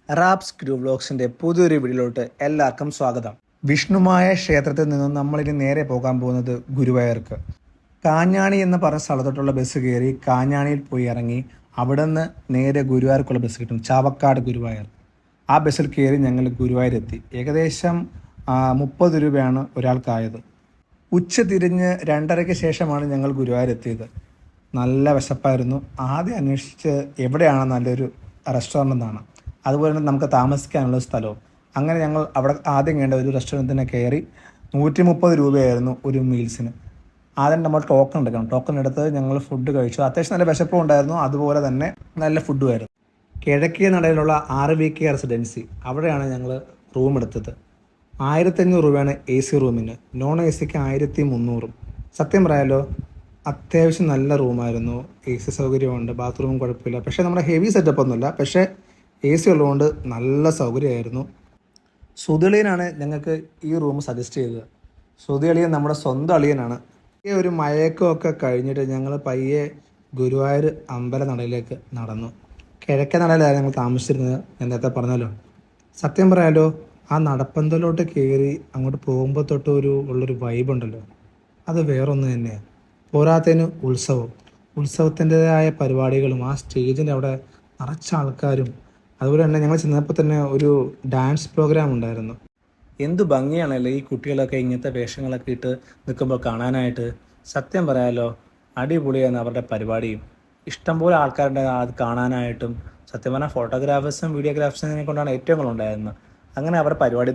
Wraps crew വ്ലോഗ്സിൻ്റെ പുതിയൊരു വീഡിയോയിലോട്ട് എല്ലാവർക്കും സ്വാഗതം. വിഷ്ണുമായ ക്ഷേത്രത്തിൽ നിന്നും നമ്മളിനി നേരെ പോകാൻ പോകുന്നത് ഗുരുവായൂർക്ക്. കാഞ്ഞാണി എന്ന് പറഞ്ഞ സ്ഥലത്തോട്ടുള്ള ബസ് കയറി കാഞ്ഞാണിയിൽ പോയി ഇറങ്ങി അവിടെ നിന്ന് നേരെ ഗുരുവായൂർക്കുള്ള ബസ് കിട്ടും, ചാവക്കാട് ഗുരുവായൂർ. ആ ബസ്സിൽ കയറി ഞങ്ങൾ ഗുരുവായൂരെത്തി. ഏകദേശം 30 രൂപയാണ് ഒരാൾക്കായത്. ഉച്ച തിരിഞ്ഞ് 2:30 ശേഷമാണ് ഞങ്ങൾ ഗുരുവായൂരെത്തിയത്. നല്ല വിശപ്പായിരുന്നു. ആദ്യം അന്വേഷിച്ച് എവിടെയാണ് നല്ലൊരു റെസ്റ്റോറൻ്റ് എന്നാണ്, അതുപോലെ തന്നെ നമുക്ക് താമസിക്കാനുള്ള സ്ഥലവും. അങ്ങനെ ഞങ്ങൾ അവിടെ ആദ്യം വേണ്ട ഒരു റെസ്റ്റോറൻറ്റിനെ കയറി. 130 രൂപയായിരുന്നു ഒരു മീൽസിന്. ആദ്യം നമ്മൾ ടോക്കൺ എടുക്കണം. ടോക്കൺ എടുത്ത് ഞങ്ങൾ ഫുഡ് കഴിച്ചു. അത്യാവശ്യം നല്ല വിശപ്പും ഉണ്ടായിരുന്നു, അതുപോലെ തന്നെ നല്ല ഫുഡുമായിരുന്നു. കിഴക്കേ നടയിലുള്ള RVK റെസിഡൻസി, അവിടെയാണ് ഞങ്ങൾ റൂം എടുത്തത്. 1500 രൂപയാണ് AC റൂമിന്, നോൺ AC-ക്ക് 1300. സത്യം പറയാലോ, അത്യാവശ്യം നല്ല റൂമായിരുന്നു. AC സൗകര്യമുണ്ട്, ബാത്റൂമും കുഴപ്പമില്ല. പക്ഷേ നമ്മുടെ ഹെവി സെറ്റപ്പ് ഒന്നുമില്ല, പക്ഷേ AC ഉള്ളതുകൊണ്ട് നല്ല സൗകര്യമായിരുന്നു. സുധിളിയനാണ് ഞങ്ങൾക്ക് ഈ റൂം സജസ്റ്റ് ചെയ്തത്. സുധിളിയൻ നമ്മുടെ സ്വന്തം അളിയനാണ്. ഈ ഒരു മയക്കമൊക്കെ കഴിഞ്ഞിട്ട് ഞങ്ങൾ പയ്യെ ഗുരുവായൂർ അമ്പലനടയിലേക്ക് നടന്നു. കിഴക്കേ നടയിലായിരുന്നു ഞങ്ങൾ താമസിച്ചിരുന്നത്, ഞാൻ നേരത്തെ പറഞ്ഞല്ലോ. സത്യം പറയാലോ, ആ നടപ്പന്തലോട്ട് കയറി അങ്ങോട്ട് പോകുമ്പോൾ തൊട്ട് ഉള്ളൊരു വൈബുണ്ടല്ലോ, അത് വേറൊന്ന് തന്നെയാണ്. പോരാത്തതിന് ഉത്സവത്തിൻ്റെതായ പരിപാടികളും ആ സ്റ്റേജിൻ്റെ അവിടെ നിറച്ച ആൾക്കാരും, അതുപോലെ തന്നെ ഞങ്ങൾ ചെന്നപ്പോൾ തന്നെ ഒരു ഡാൻസ് പ്രോഗ്രാം ഉണ്ടായിരുന്നു. എന്ത് ഭംഗിയാണല്ലോ ഈ കുട്ടികളൊക്കെ ഇങ്ങനത്തെ വേഷങ്ങളൊക്കെ ഇട്ട് നിൽക്കുമ്പോൾ കാണാനായിട്ട്. സത്യം പറയാലോ, അടിപൊളിയാണ് അവരുടെ പരിപാടിയും. ഇഷ്ടംപോലെ ആൾക്കാരുടെ അത് കാണാനായിട്ടും. സത്യം പറഞ്ഞാൽ ഫോട്ടോഗ്രാഫേഴ്സും വീഡിയോഗ്രാഫേഴ്സിനെ കൊണ്ടാണ് ഏറ്റവും കൂടുതൽ ഉണ്ടായിരുന്നത്. അങ്ങനെ അവരുടെ പരിപാടി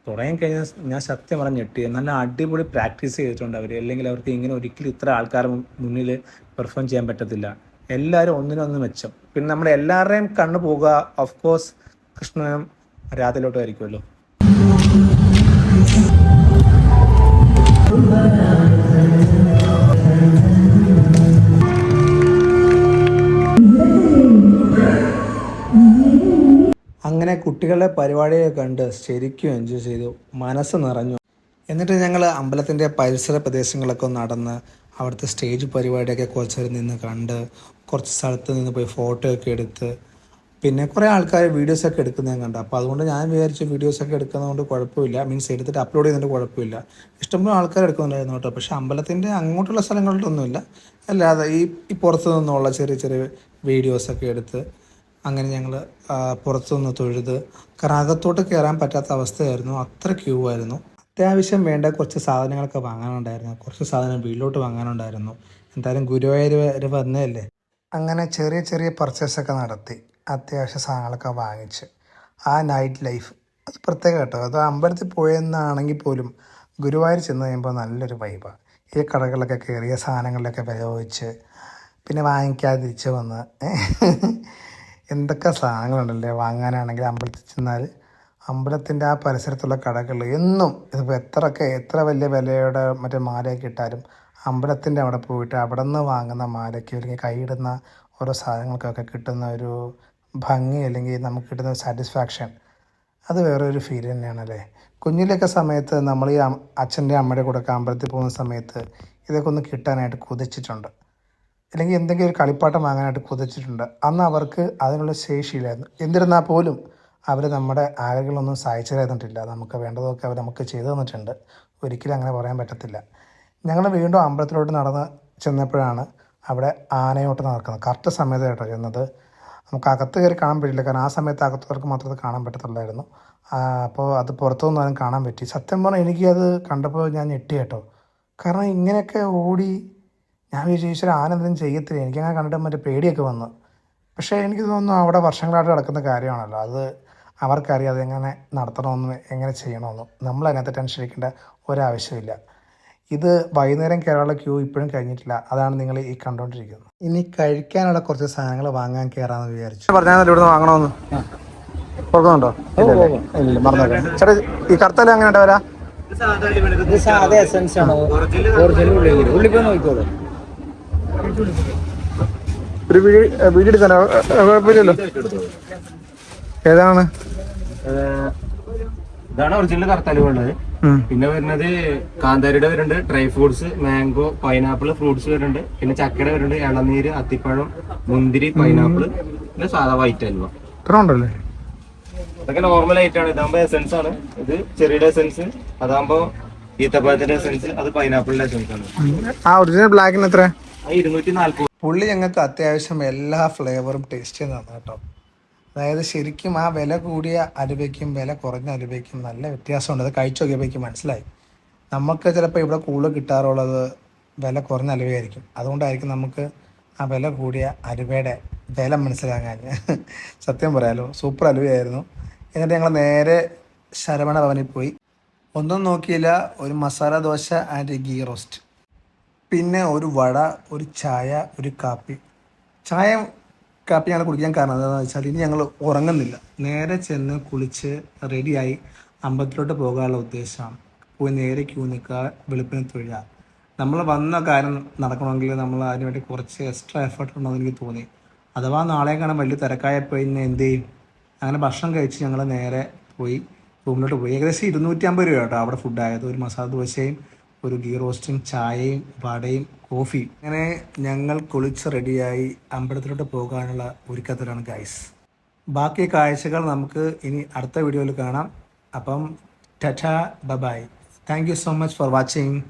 തുടങ്ങിക്കഴിഞ്ഞാൽ ഞാൻ സത്യം പറഞ്ഞ് ഞെട്ടി. നല്ല അടിപൊളി പ്രാക്ടീസ് ചെയ്തിട്ടുണ്ട് അവർ. അല്ലെങ്കിൽ അവർക്ക് ഇങ്ങനെ ഒരിക്കലും ഇത്ര ആൾക്കാർ മുന്നിൽ പെർഫോം ചെയ്യാൻ പറ്റത്തില്ല. എല്ലാവരും ഒന്നിനൊന്ന് മെച്ചം. പിന്നെ നമ്മുടെ എല്ലാവരുടെയും കണ്ണു പോകുക ഓഫ് കോഴ്സ് കൃഷ്ണനും രാധയിലോട്ടും ആയിരിക്കുമല്ലോ. അങ്ങനെ കുട്ടികളുടെ പരിപാടിയൊക്കെ കണ്ട് ശരിക്കും എൻജോയ് ചെയ്തു, മനസ്സ് നിറഞ്ഞു. എന്നിട്ട് ഞങ്ങൾ അമ്പലത്തിൻ്റെ പരിസര പ്രദേശങ്ങളൊക്കെ നടന്ന് അവിടുത്തെ സ്റ്റേജ് പരിപാടിയൊക്കെ കുറച്ച് നിന്ന് കണ്ട്, കുറച്ച് സ്ഥലത്ത് നിന്ന് പോയി ഫോട്ടോ ഒക്കെ എടുത്ത്, പിന്നെ കുറേ ആൾക്കാർ വീഡിയോസൊക്കെ എടുക്കുന്നത് ഞാൻ കണ്ടു. അപ്പോൾ അതുകൊണ്ട് ഞാൻ വിചാരിച്ചു വീഡിയോസൊക്കെ എടുക്കുന്നതുകൊണ്ട് കുഴപ്പമില്ല, മീൻസ് എടുത്തിട്ട് അപ്ലോഡ് ചെയ്യുന്നതുകൊണ്ട് കുഴപ്പമില്ല. ഇഷ്ടംപോലെ ആൾക്കാർ എടുക്കുന്നുണ്ടായിരുന്നു കേട്ടോ. പക്ഷേ അമ്പലത്തിൻ്റെ അങ്ങോട്ടുള്ള സ്ഥലങ്ങളിലൊന്നുമില്ല, അല്ലാതെ ഈ പുറത്തു നിന്നുള്ള ചെറിയ ചെറിയ വീഡിയോസൊക്കെ എടുത്ത് അങ്ങനെ ഞങ്ങൾ പുറത്തു നിന്ന് തൊഴുത്. കാരണം അകത്തോട്ട് കയറാൻ പറ്റാത്ത അവസ്ഥയായിരുന്നു, അത്ര ക്യൂ ആയിരുന്നു. അത്യാവശ്യം വേണ്ട കുറച്ച് സാധനങ്ങളൊക്കെ വാങ്ങാനുണ്ടായിരുന്നു, കുറച്ച് സാധനം വീട്ടിലോട്ട് വാങ്ങാനുണ്ടായിരുന്നു. എന്തായാലും ഗുരുവായൂർ വന്നതല്ലേ. അങ്ങനെ ചെറിയ ചെറിയ പർച്ചേസൊക്കെ നടത്തി അത്യാവശ്യ സാധനങ്ങളൊക്കെ വാങ്ങിച്ച്. ആ നൈറ്റ് ലൈഫ് അത് പ്രത്യേകം കേട്ടോ. അത് അമ്പലത്തിൽ പോയെന്നാണെങ്കിൽ പോലും ഗുരുവായൂർ ചെന്ന് കഴിയുമ്പോൾ നല്ലൊരു വൈബാണ്. ഈ കടകളിലൊക്കെ കയറിയ സാധനങ്ങളിലൊക്കെ വില ചോദിച്ച് പിന്നെ വാങ്ങിക്കാതെ തിരിച്ച് വന്ന് എന്തൊക്കെ സാധനങ്ങളുണ്ടല്ലേ വാങ്ങാനാണെങ്കിൽ. അമ്പലത്തിൽ ചെന്നാൽ അമ്പലത്തിൻ്റെ ആ പരിസരത്തുള്ള കടകൾ എന്നും ഇതിപ്പോൾ എത്ര വലിയ വിലയുടെ മറ്റേ മാലയൊക്കെ ഇട്ടാലും അമ്പലത്തിൻ്റെ അവിടെ പോയിട്ട് അവിടെ നിന്ന് വാങ്ങുന്ന മാലയ്ക്ക് അല്ലെങ്കിൽ കൈയിടുന്ന ഓരോ സാധനങ്ങൾക്കൊക്കെ കിട്ടുന്ന ഒരു ഭംഗി, അല്ലെങ്കിൽ നമുക്ക് കിട്ടുന്ന സാറ്റിസ്ഫാക്ഷൻ, അത് വേറൊരു ഫീൽ തന്നെയാണല്ലേ. കുഞ്ഞിലൊക്കെ സമയത്ത് നമ്മൾ ഈ അച്ഛൻ്റെ അമ്മയുടെ കൂടെ ഒക്കെ അമ്പലത്തിൽ പോകുന്ന സമയത്ത് ഇതൊക്കെ ഒന്ന് കിട്ടാനായിട്ട് കൊതിച്ചിട്ടുണ്ട്, അല്ലെങ്കിൽ എന്തെങ്കിലും ഒരു കളിപ്പാട്ടം വാങ്ങാനായിട്ട് കൊതിച്ചിട്ടുണ്ട്. അന്ന് അവർക്ക് അതിനുള്ള ശേഷിയില്ലായിരുന്നു. എന്നിരുന്നാൽ പോലും അവർ നമ്മുടെ ആഗ്രഹങ്ങളൊന്നും സഹായിച്ചു തന്നിട്ടില്ല. നമുക്ക് വേണ്ടതൊക്കെ അവർ നമുക്ക് ചെയ്തു തന്നിട്ടുണ്ട്. ഒരിക്കലും അങ്ങനെ പറയാൻ പറ്റത്തില്ല. ഞങ്ങൾ വീണ്ടും അമ്പലത്തിലോട്ട് നടന്ന് ചെന്നപ്പോഴാണ് അവിടെ ആനയോട്ട് നടക്കുന്നത്. കറക്റ്റ് സമയത്ത് കേട്ടോ ചെന്നത്. നമുക്ക് അകത്ത് കയറി കാണാൻ പറ്റില്ല, കാരണം ആ സമയത്ത് അകത്തവർക്ക് മാത്രമേ കാണാൻ പറ്റത്തുള്ളായിരുന്നു. അപ്പോൾ അത് പുറത്തുനിന്ന് ആരും കാണാൻ പറ്റി. സത്യം പറഞ്ഞാൽ എനിക്കത് കണ്ടപ്പോൾ ഞാൻ ഞെട്ടി കേട്ടോ. കാരണം ഇങ്ങനെയൊക്കെ ഓടി ഞാൻ വിചാരിച്ചാൽ ആന എന്തെങ്കിലും ചെയ്യത്തില്ല. എനിക്കങ്ങനെ കണ്ടിട്ട് മറ്റേ പേടിയൊക്കെ വന്നു. പക്ഷേ എനിക്ക് തോന്നുന്നു അവിടെ വർഷങ്ങളായിട്ട് നടക്കുന്ന കാര്യമാണല്ലോ, അത് അവർക്കറിയാം അതെങ്ങനെ നടത്തണമെന്നും എങ്ങനെ ചെയ്യണമെന്നും. നമ്മളതിനകത്ത് ടെൻഷൻ അടിക്കേണ്ട ഒരാവശ്യമില്ല. ഇത് വൈകുന്നേരം കയറാനുള്ള ക്യൂ ഇപ്പോഴും കഴിഞ്ഞിട്ടില്ല. അതാണ് നിങ്ങൾ ഈ കണ്ടുകൊണ്ടിരിക്കുന്നത്. ഇനി കഴിക്കാനുള്ള കുറച്ച് സാധനങ്ങൾ വാങ്ങാൻ കയറാമെന്ന് വിചാരിച്ചു. പറഞ്ഞാൽ ഇവിടുന്ന് വാങ്ങണമെന്ന് കൊടുക്കുന്നുണ്ടോ? ഇല്ല, മറന്നേക്കാം ചേട്ടാ. ഈ കറുത്തല എങ്ങനെ ഉണ്ടാവില്ല? ഒരു വീഡിയോ എടുക്കാനോ? കുഴപ്പമില്ലല്ലോ. ഏതാണ്? ഇതാണ് ഒറിജിനൽ കറുത്തലുള്ളത്. പിന്നെ വരുന്നത് കാന്താരിയുടെ വരുന്നുണ്ട്, dry fruits, mango, pineapple fruits വരുന്നുണ്ട്. പിന്നെ ചക്കയുടെ വരുന്നുണ്ട്, ഇളനീര്, അത്തിപ്പഴം, മുന്തിരി, പൈനാപ്പിൾ, പിന്നെ സാധാ വൈറ്റ് അൽവ. ഇത്ര ഉണ്ടല്ലേ? അതൊക്കെ നോർമൽ ആയിട്ടാണ്. ഇതാകുമ്പോ എസെൻസ് ആണ്. ഇത് ചെറിയുടെ എസെൻസ്, അതാകുമ്പോ ഈത്തപ്പഴത്തിന്റെ എസെൻസ്, അത് പൈനാപ്പിളിന്റെ എസെൻസ് ആണ്. ആ ഒറിജിനൽ ബ്ലാക്കിന് എത്ര? 240. പുള്ളി ഞങ്ങൾക്ക് അത്യാവശ്യം എല്ലാ ഫ്ലേവറും ടേസ്റ്റ് ചെയ്ത് തന്നു കേട്ടോ. അതായത് ശരിക്കും ആ വില കൂടിയ അലുവയ്ക്കും വില കുറഞ്ഞ അലുവയ്ക്കും നല്ല വ്യത്യാസമുണ്ട്. അത് കഴിച്ചു നോക്കിയപ്പോഴേക്കും മനസ്സിലായി. നമുക്ക് ചിലപ്പോൾ ഇവിടെ കൂടുതൽ കിട്ടാറുള്ളത് വില കുറഞ്ഞ അലുവയായിരിക്കും. അതുകൊണ്ടായിരിക്കും നമുക്ക് ആ വില കൂടിയ അലുവയുടെ വില മനസ്സിലാകാൻ. സത്യം പറയാലോ, സൂപ്പർ അലുവയായിരുന്നു. എന്നിട്ട് ഞങ്ങൾ നേരെ ശരവണ ഭവനിൽ പോയി. ഒന്നും നോക്കിയില്ല, ഒരു മസാല ദോശ ആൻഡ് ഗീ റോസ്റ്റ്, പിന്നെ ഒരു വട, ഒരു ചായ, ഒരു കാപ്പി. കാപ്പി ഞങ്ങൾ കുടിക്കാൻ കാരണം എന്താണെന്ന് വെച്ചാൽ ഇനി ഞങ്ങൾ ഉറങ്ങുന്നില്ല. നേരെ ചെന്ന് കുളിച്ച് റെഡിയായി അമ്പലത്തിലോട്ട് പോകാനുള്ള ഉദ്ദേശമാണ്. പോയി നേരെ ക്യൂ നിൽക്കുക, വെളുപ്പിന് തൊഴുക. നമ്മൾ വന്ന കാര്യം നടക്കണമെങ്കിൽ നമ്മൾ അതിനുവേണ്ടി കുറച്ച് എക്സ്ട്രാ എഫേർട്ട് ഉണ്ടെന്ന് എനിക്ക് തോന്നി. അഥവാ നാളെ കാണാൻ വലിയ തിരക്കായപ്പോൾ ഇന്ന് എന്ത് ചെയ്യും? അങ്ങനെ ഭക്ഷണം കഴിച്ച് ഞങ്ങൾ നേരെ പോയി റൂമിലോട്ട് പോയി. ഏകദേശം 250 രൂപ കേട്ടോ അവിടെ ഫുഡായത്. ഒരു മസാല ദോശയും ഒരു ഗീ റോസ്റ്റും ചായയും വടയും കോഫി. അങ്ങനെ ഞങ്ങൾ കുളിച്ച് റെഡിയായി അമ്പലത്തിലോട്ട് പോകാനുള്ള ഒരുക്കത്തിലാണ് ഗൈസ്. ബാക്കി കാഴ്ചകൾ നമുക്ക് ഇനി അടുത്ത വീഡിയോയിൽ കാണാം. അപ്പം tata bye. Thank you so much for watching.